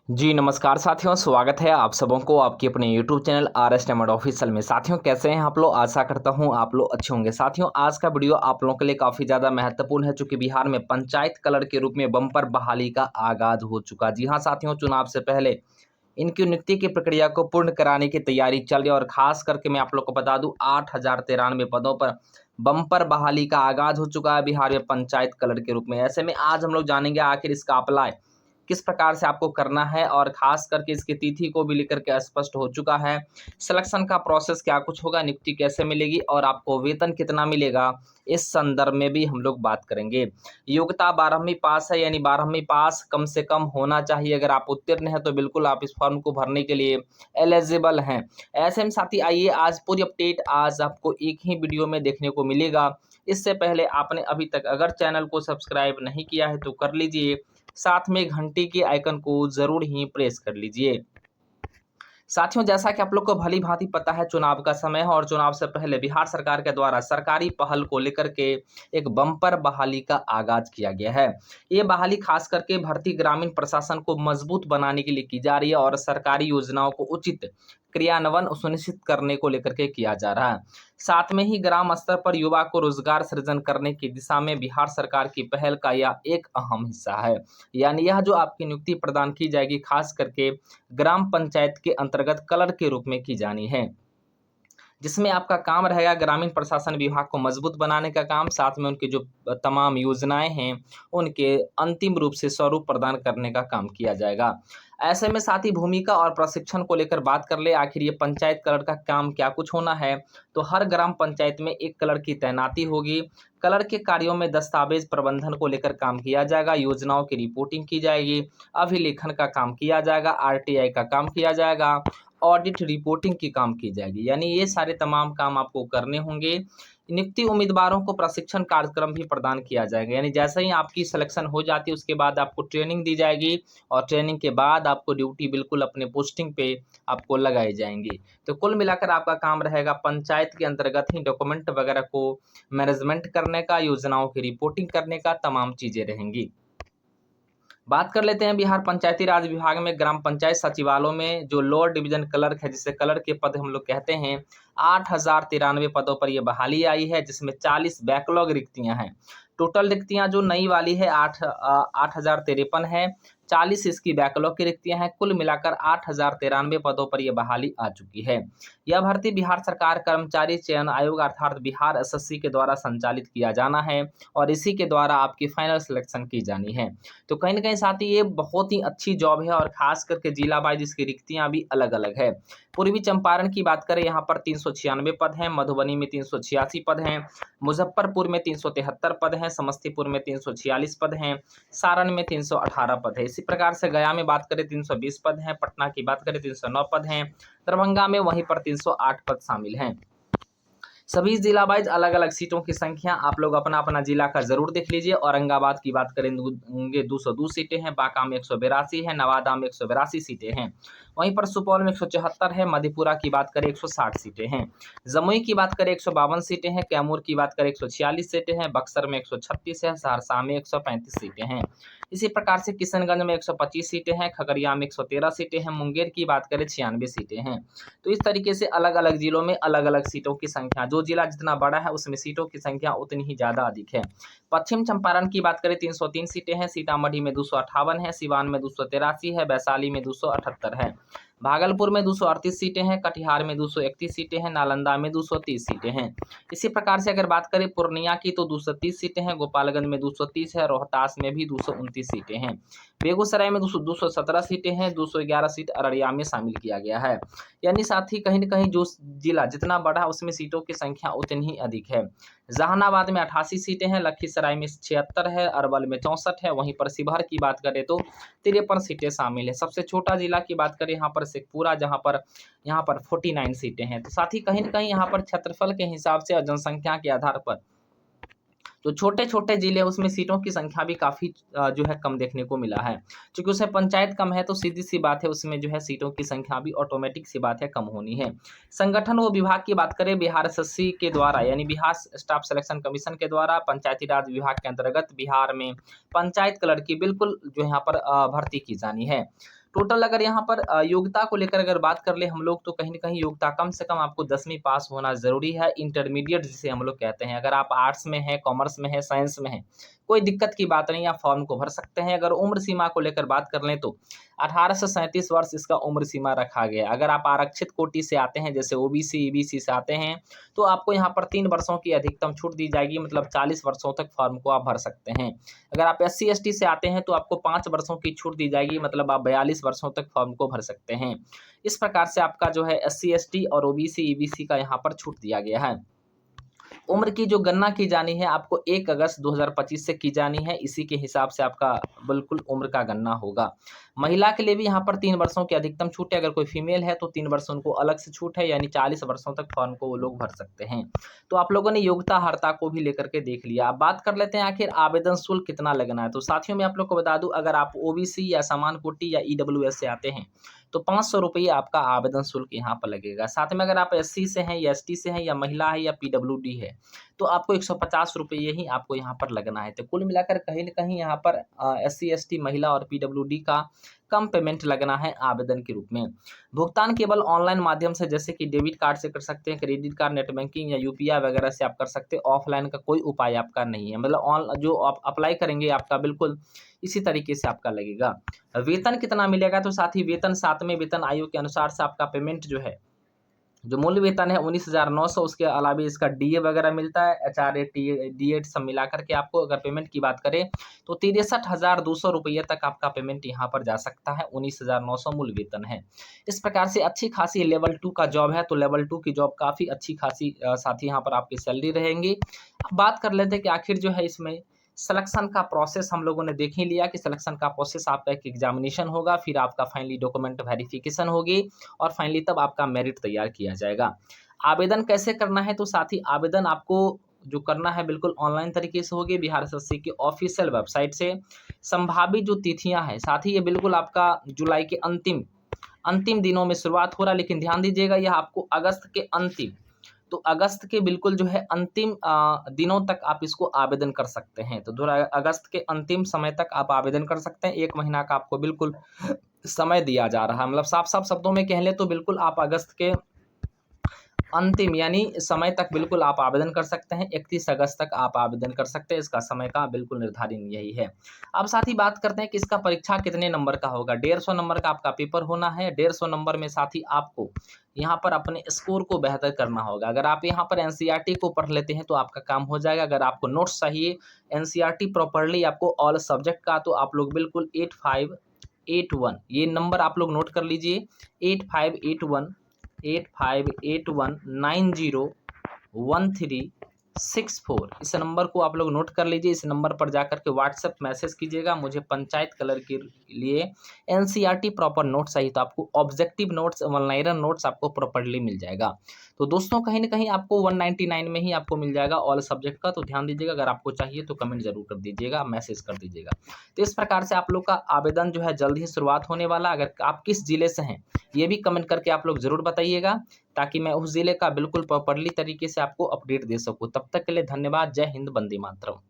जी नमस्कार साथियों, स्वागत है आप सबों को आपके अपने YouTube channel RS diamond official में। साथियों कैसे हैं आप लोग? आशा करता हूं आप लोग अच्छे होंगे। साथियों आज का वीडियो आप लोगों के लिए काफ़ी ज़्यादा महत्वपूर्ण है, चूंकि बिहार में पंचायत कलर के रूप में बम्पर बहाली का आगाज हो चुका। जी हाँ साथियों, चुनाव से पहले इनकी नियुक्ति की प्रक्रिया को पूर्ण कराने की तैयारी चल रही है और खास करके मैं आप लोग को बता दूं 8,093 पदों पर बम्पर बहाली का आगाज हो चुका है बिहार में पंचायत कलर के रूप में। ऐसे में आज हम लोग जानेंगे आखिर इसका अप्लाई किस प्रकार से आपको करना है और खास करके इसकी तिथि को भी लेकर के स्पष्ट हो चुका है। सिलेक्शन का प्रोसेस क्या कुछ होगा, नियुक्ति कैसे मिलेगी और आपको वेतन कितना मिलेगा, इस संदर्भ में भी हम लोग बात करेंगे। योग्यता 12वीं पास है, यानी 12वीं पास कम से कम होना चाहिए। अगर आप उत्तीर्ण हैं तो बिल्कुल आप इस फॉर्म को भरने के लिए एलिजिबल हैं। ऐसे में साथी आइए आज पूरी अपडेट आज आपको एक ही वीडियो में देखने को मिलेगा। इससे पहले आपने अभी तक अगर चैनल को सब्सक्राइब नहीं किया है तो कर लीजिए, साथ में घंटी के आइकन को जरूर ही प्रेस कर लीजिए। साथियों जैसा कि आप लोग को भली भांति पता है, चुनाव का समय है और चुनाव से पहले बिहार सरकार के द्वारा सरकारी पहल को लेकर के एक बम्पर बहाली का आगाज किया गया है। ये बहाली खास करके भर्ती ग्रामीण प्रशासन को मजबूत बनाने के लिए की जा रही है और सरकारी योजनाओं को उचित क्रियान्वयन सुनिश्चित करने को लेकर के किया जा रहा है। साथ में ही ग्राम स्तर पर युवा को रोजगार सृजन करने की दिशा में बिहार सरकार की पहल का यह एक अहम हिस्सा है। यानी यह जो आपकी नियुक्ति प्रदान की जाएगी खास करके ग्राम पंचायत के अंतर्गत क्लर्क के रूप में की जानी है, जिसमें आपका काम रहेगा ग्रामीण प्रशासन विभाग को मजबूत बनाने का काम, साथ में उनकी जो तमाम योजनाएं हैं उनके अंतिम रूप से स्वरूप प्रदान करने का काम किया जाएगा। ऐसे में साथ ही भूमिका और प्रशिक्षण को लेकर बात कर ले, आखिर ये पंचायत क्लर्क का काम क्या कुछ होना है, तो हर ग्राम पंचायत में एक क्लर्क की तैनाती होगी। क्लर्क के कार्यों में दस्तावेज प्रबंधन को लेकर काम किया जाएगा, योजनाओं की रिपोर्टिंग की जाएगी, अभिलेखन का काम किया जाएगा, RTI का काम किया जाएगा, ऑडिट रिपोर्टिंग की काम की जाएगी। यानी ये सारे तमाम काम आपको करने होंगे। नियुक्ति उम्मीदवारों को प्रशिक्षण कार्यक्रम भी प्रदान किया जाएगा, यानी जैसे ही आपकी सिलेक्शन हो जाती है उसके बाद आपको ट्रेनिंग दी जाएगी और ट्रेनिंग के बाद आपको ड्यूटी बिल्कुल अपने पोस्टिंग पे आपको लगाई जाएंगी। तो कुल मिलाकर आपका काम रहेगा पंचायत के अंतर्गत ही डॉक्यूमेंट वगैरह को मैनेजमेंट करने का, योजनाओं की रिपोर्टिंग करने का, तमाम चीजें रहेंगी। बात कर लेते हैं बिहार पंचायती राज विभाग में ग्राम पंचायत सचिवालयों में जो लोअर डिवीजन क्लर्क है, जिसे क्लर्क के पद हम लोग कहते हैं, 8,093 पदों पर यह बहाली आई है, जिसमें 40 बैकलॉग रिक्तियां हैं। टोटल रिक्तियां जो नई वाली है 8,053 है, 40 इसकी बैकलॉग की रिक्तियां हैं। कुल मिलाकर 8,093 पदों पर यह बहाली आ चुकी है। यह भर्ती बिहार सरकार कर्मचारी चयन आयोग अर्थात बिहार SSC के द्वारा संचालित किया जाना है और इसी के द्वारा आपकी फाइनल सिलेक्शन की जानी है। तो कहीं न कहीं साथ ही ये बहुत ही अच्छी जॉब है और खास करके जिला वाइज इसकी रिक्तियाँ भी अलग-अलग है। पूर्वी चंपारण की बात करें, यहाँ पर 396 पद हैं, मधुबनी में 386 पद हैं, मुजफ्फरपुर में 373 पद हैं, समस्तीपुर में 346 पद हैं, सारण में 318 पद है। इसी प्रकार से गया में बात करें 320 पद हैं, पटना की बात करें 309 पद हैं, दरभंगा में वहीं पर 308 पद शामिल हैं। सभी जिला वाइज अलग अलग सीटों की संख्या आप लोग अपना अपना जिला का जरूर देख लीजिए। औरंगाबाद की बात करें होंगे 202 सीटें हैं, बांका में 182 है, नवादा में 182 सीटें हैं, वहीं पर सुपौल में 174 है, मधेपुरा की बात करें 160 सीटें हैं, जमुई की बात करें 152 सीटें हैं, कैमूर की बात करें 146 सीटें हैं, बक्सर में 136 है, सहरसा में 135 सीटें हैं। इसी प्रकार से किशनगंज में 125 सीटें हैं, खगड़िया में 113 सीटें हैं, मुंगेर की बात करें 96 सीटें हैं। तो इस तरीके से अलग अलग जिलों में अलग अलग सीटों की संख्या, जो जिला जितना बड़ा है उसमें सीटों की संख्या उतनी ही ज्यादा अधिक है। पश्चिम चंपारण की बात करें 303 सीटें हैं, सीतामढ़ी में 258 है, सिवान में 283 है, वैशाली में 278 है, भागलपुर में 238 सीटें हैं, कटिहार में 231 सीटें हैं, नालंदा में 230 सीटें हैं। इसी प्रकार से अगर बात करें पूर्णिया की तो 230 सीटें हैं, गोपालगंज में 230 है, रोहतास में भी 229 सीटें हैं, बेगूसराय में 217 सीटें हैं, 211 सीट अररिया में शामिल किया गया है। यानी साथ ही कहीं न कहीं जो जिला जितना बड़ा है उसमें सीटों की संख्या उतनी ही अधिक है। जहानाबाद में 88 सीटें हैं, लखीसराय में 76 है, अरवल में 64 है, वहीं पर शिवहर की बात करें तो 53 सीटें शामिल है। सबसे छोटा जिला की बात करें यहाँ पर शेखपुरा, यहाँ पर 49 सीटें हैं। तो साथ ही कहीं न कहीं यहाँ पर क्षेत्रफल के हिसाब से और जनसंख्या के आधार पर जो छोटे-छोटे जिले हैं उसमें सीटों की संख्या भी काफ़ी जो है कम देखने को मिला है। चूँकि उसमें पंचायत कम है तो सीधी-सी बात है उसमें जो है सीटों की संख्या भी ऑटोमेटिक सी बात है कम होनी है। संगठन व विभाग की बात करें बिहार SSC के द्वारा यानी बिहार स्टाफ सिलेक्शन कमीशन के द्वारा पंचायती राज विभाग के अंतर्गत बिहार में पंचायत क्लर्क की बिल्कुल जो यहाँ पर भर्ती की जानी है। टोटल अगर यहाँ पर योग्यता को लेकर अगर बात कर ले हम लोग, तो कहीं न कहीं योग्यता कम से कम आपको 10वीं पास होना ज़रूरी है, इंटरमीडिएट जिसे हम लोग कहते हैं। अगर आप आर्ट्स में हैं, कॉमर्स में हैं, साइंस में हैं, कोई दिक्कत की बात नहीं, आप फॉर्म को भर सकते हैं। अगर उम्र सीमा को लेकर बात कर लें तो 18 से 37 वर्ष इसका उम्र सीमा रखा गया है। अगर आप आरक्षित कोटि से आते हैं, जैसे ओबीसी, ईबीसी से आते हैं, तो आपको यहाँ पर 3 वर्षों की अधिकतम छूट दी जाएगी, मतलब 40 वर्षों तक फॉर्म को आप भर सकते हैं। अगर आप एससी एसटी से आते हैं तो आपको 5 वर्षों की छूट दी जाएगी, मतलब आप 42 वर्षों तक फॉर्म को भर सकते हैं। इस प्रकार से आपका जो है एससी एसटी और ओबीसी, ईबीसी का यहाँ पर छूट दिया गया है। उम्र की जो गणना की जानी है आपको 1 अगस्त 2025 से की जानी है, इसी के हिसाब से आपका बिल्कुल उम्र का गणना होगा। महिला के लिए भी यहाँ पर 3 वर्षों की अधिकतम छूट है, अगर कोई फीमेल है तो 3 वर्ष उनको अलग से छूट है, यानी 40 वर्षों तक फॉर्म को वो लोग भर सकते हैं। तो आप लोगों ने योग्यता अर्हता को भी लेकर के देख लिया। अब बात कर लेते हैं आखिर आवेदन शुल्क कितना लगना है। तो साथियों मैं आप लोग को बता दूँ, अगर आप ओबीसी या समान कोटि या ईडब्ल्यूएस से आते हैं तो 500 रुपये आपका आवेदन शुल्क यहाँ पर लगेगा। साथ में अगर आप एससी से हैं या एसटी से हैं या महिला है या पीडब्ल्यूडी है तो आपको 150 रुपये ही आपको यहाँ पर लगना है। तो कुल मिलाकर कहीं न कहीं यहाँ पर एससी एसटी, महिला और पीडब्ल्यूडी का कम पेमेंट लगना है आवेदन के रूप में। भुगतान केवल ऑनलाइन माध्यम से, जैसे कि डेबिट कार्ड से कर सकते हैं, क्रेडिट कार्ड, नेट बैंकिंग या यूपीआई वगैरह से आप कर सकते हैं। ऑफलाइन का कोई उपाय आपका नहीं है, मतलब जो आप अप्लाई करेंगे आपका बिल्कुल इसी तरीके से आपका लगेगा। वेतन कितना मिलेगा, तो साथ ही वेतन 7वें वेतन आयोग के अनुसार से आपका पेमेंट जो है, जो मूल वेतन है 19,900, उसके अलावा इसका डीए वगैरह मिलता है, एचआरए, डीएड सब मिला करके आपको अगर पेमेंट की बात करें तो 63,200 रुपये तक आपका पेमेंट यहाँ पर जा सकता है। 19,900 मूल वेतन है। इस प्रकार से अच्छी खासी लेवल 2 का जॉब है, तो लेवल 2 की जॉब काफ़ी अच्छी खासी साथ ही यहाँ पर आपकी सैलरी रहेंगी। अब बात कर लेते हैं कि आखिर जो है इसमें सिलेक्शन का प्रोसेस हम लोगों ने देख ही लिया कि सिलेक्शन का प्रोसेस आपका एक एग्जामिनेशन होगा, फिर आपका फाइनली डॉक्यूमेंट वेरिफिकेशन होगी और फाइनली तब आपका मेरिट तैयार किया जाएगा। आवेदन कैसे करना है, तो साथ ही आवेदन आपको जो करना है बिल्कुल ऑनलाइन तरीके से होगी, बिहार एसएससी की ऑफिशियल वेबसाइट से। संभावित जो तिथियां हैं, साथ ही ये बिल्कुल आपका जुलाई के अंतिम अंतिम दिनों में शुरुआत हो रहा है, लेकिन ध्यान दीजिएगा यह आपको अगस्त के अंतिम, तो अगस्त के बिल्कुल जो है अंतिम दिनों तक आप इसको आवेदन कर सकते हैं। तो थोड़ा अगस्त के अंतिम समय तक आप आवेदन कर सकते हैं। 1 महीना का आपको बिल्कुल समय दिया जा रहा है, मतलब साफ-साफ शब्दों में कह लें तो बिल्कुल आप अगस्त के अंतिम यानी समय तक बिल्कुल आप आवेदन कर सकते हैं। 31 अगस्त तक आप आवेदन कर सकते हैं, इसका समय का बिल्कुल निर्धारण यही है। अब साथ ही बात करते हैं कि इसका परीक्षा कितने नंबर का होगा। 150 नंबर का आपका पेपर होना है। 150 नंबर में साथ ही आपको यहाँ पर अपने स्कोर को बेहतर करना होगा। अगर आप यहाँ पर एनसीईआरटी को पढ़ लेते हैं तो आपका काम हो जाएगा। अगर आपको नोट्स चाहिए एनसीईआरटी प्रॉपर्ली आपको ऑल सब्जेक्ट का, तो आप लोग बिल्कुल 8581 ये नंबर आप लोग नोट कर लीजिए। 8581 इस नंबर को आप लोग नोट कर लीजिए। इस नंबर पर जाकर के व्हाट्सएप मैसेज कीजिएगा, मुझे पंचायत कलर के लिए एनसीईआरटी प्रॉपर नोट्स चाहिए, तो आपको objective notes, one liner notes आपको प्रॉपर्ली मिल जाएगा। तो दोस्तों कहीं ना कहीं आपको 199 में ही आपको मिल जाएगा ऑल सब्जेक्ट का, तो ध्यान दीजिएगा। अगर आपको चाहिए तो कमेंट जरूर कर दीजिएगा, मैसेज कर दीजिएगा। तो इस प्रकार से आप लोग का आवेदन जो है जल्द ही शुरुआत होने वाला। अगर आप किस जिले से हैं ये भी कमेंट करके आप लोग जरूर बताइएगा, ताकि मैं उस जिले का बिल्कुल प्रॉपर्ली तरीके से आपको अपडेट दे सकूं। तब तक के लिए धन्यवाद। जय हिंद, वंदे मातरम।